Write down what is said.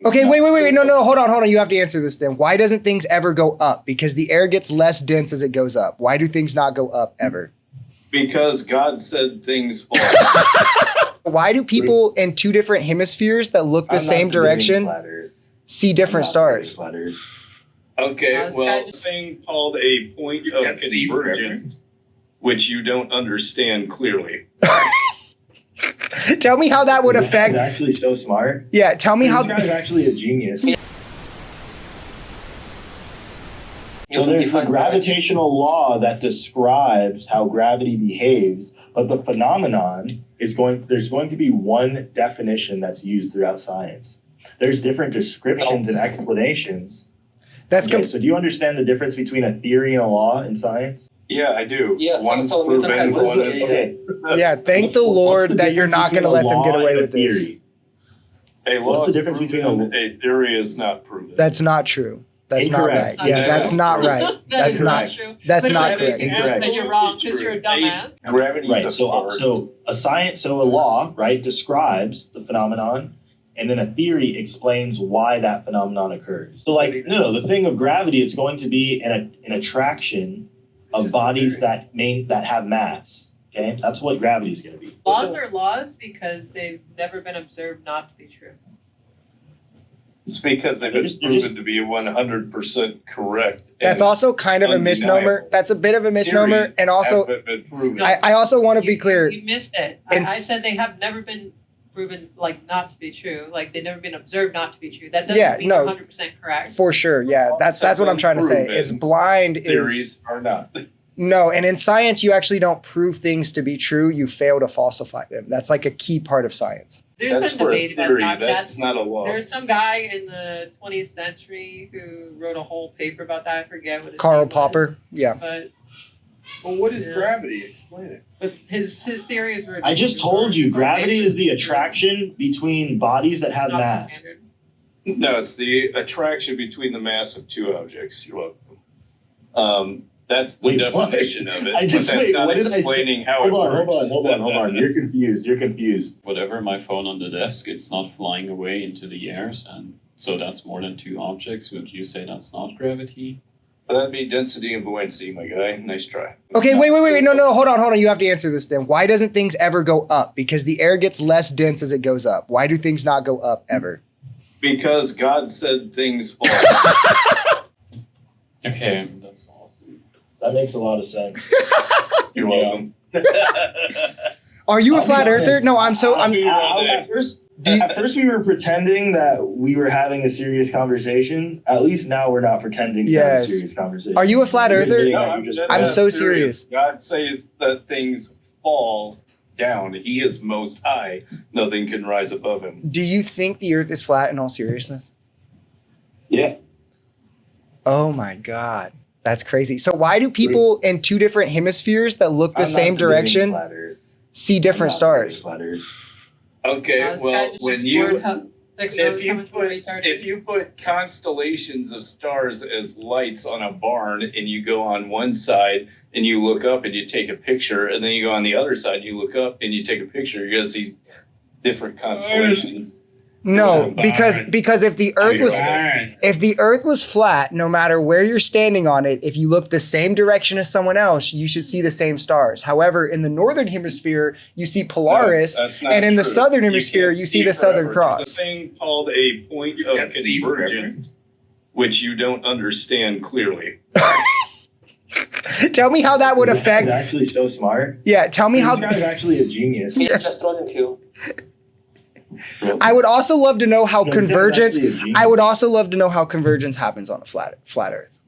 Okay, wait. No, hold on. You have to answer this then. Why doesn't things ever go up? Because the air gets less dense as it goes up. Why do things not go up ever? Because God said things fall. Why do people in two different hemispheres that look the same direction see different stars? Okay, well, thing called a point of convergence, which you don't understand clearly. Tell me how that would affect. This guy's actually so smart. Yeah, tell me how. This guy's actually a genius. So there's a gravitational law that describes how gravity behaves, but the phenomenon is there's going to be one definition that's used throughout science. There's different descriptions and explanations. So do you understand the difference between a theory and a law in science? Yeah, I do. Yes, One's so proven, Newton has one is okay. Yeah, thank the Lord that you're not going to let them get away with this. What's the difference between a theory is not proven? That's not true. That's Incorrect. not right. Yeah, that's not right. That's not. That's not correct. Incorrect. Then you're wrong because you're a dumbass. Gravity Right. is So a law, right, describes the phenomenon, and then a theory explains why that phenomenon occurs. So, like, the thing of gravity is going to be an attraction of bodies that have mass. Okay, that's what gravity is going to be. Laws are laws because they've never been observed not to be true. It's because they've been proven to be 100% correct. That's also kind of a misnomer. That's a bit of a misnomer, and also I also want to be clear. You missed it. I said they have never been proven not to be true. Like they've never been observed not to be true. That doesn't mean 100% correct. For sure. Yeah, that's what I'm trying to say. Is blind theories are not. No, and in science, you actually don't prove things to be true. You fail to falsify them. That's like a key part of science. There's been debate about that. That's not a law. There's some guy in the 20th century who wrote a whole paper about that. I forget what his Karl name Popper. was. Yeah. But what is gravity? Explain it. But his theories were. I just told you, gravity is the attraction between bodies that have mass. No, it's the attraction between the mass of two objects. You're welcome. That's the definition of it. But that's not explaining how it works. Hold on. You're confused. Whatever my phone on the desk, it's not flying away into the airs, and so that's more than two objects. Would you say that's not gravity? That'd be density and buoyancy, my guy. Nice try. Okay, wait. No, hold on. You have to answer this then. Why doesn't things ever go up? Because the air gets less dense as it goes up. Why do things not go up ever? Because God said things fall. Okay, that's awesome. That makes a lot of sense. You're welcome. Are you a flat earther? No, I'm. At first we were pretending that we were having a serious conversation. At least now we're not pretending to have a serious conversation. Are you a flat earther? No, I'm so serious. God says that things fall down. He is most high. Nothing can rise above him. Do you think the earth is flat in all seriousness? Yeah. Oh my God. That's crazy. So why do people in two different hemispheres that look the same direction see different stars? Okay, well, if you put constellations of stars as lights on a barn and you go on one side and you look up and you take a picture, and then you go on the other side, you look up and you take a picture, you're gonna see different constellations. No, because if the earth was flat, no matter where you're standing on it, if you look the same direction as someone else, you should see the same stars. However, in the northern hemisphere, you see Polaris, and in the southern hemisphere, you see the Southern Cross. There's a thing called a point of convergence, which you don't understand clearly. Tell me how that would affect. He's actually so smart. Yeah, tell me how. This guy's actually a genius. He's just trolling you. I would also love to know how convergence. I would also love to know how convergence happens on a flat Earth.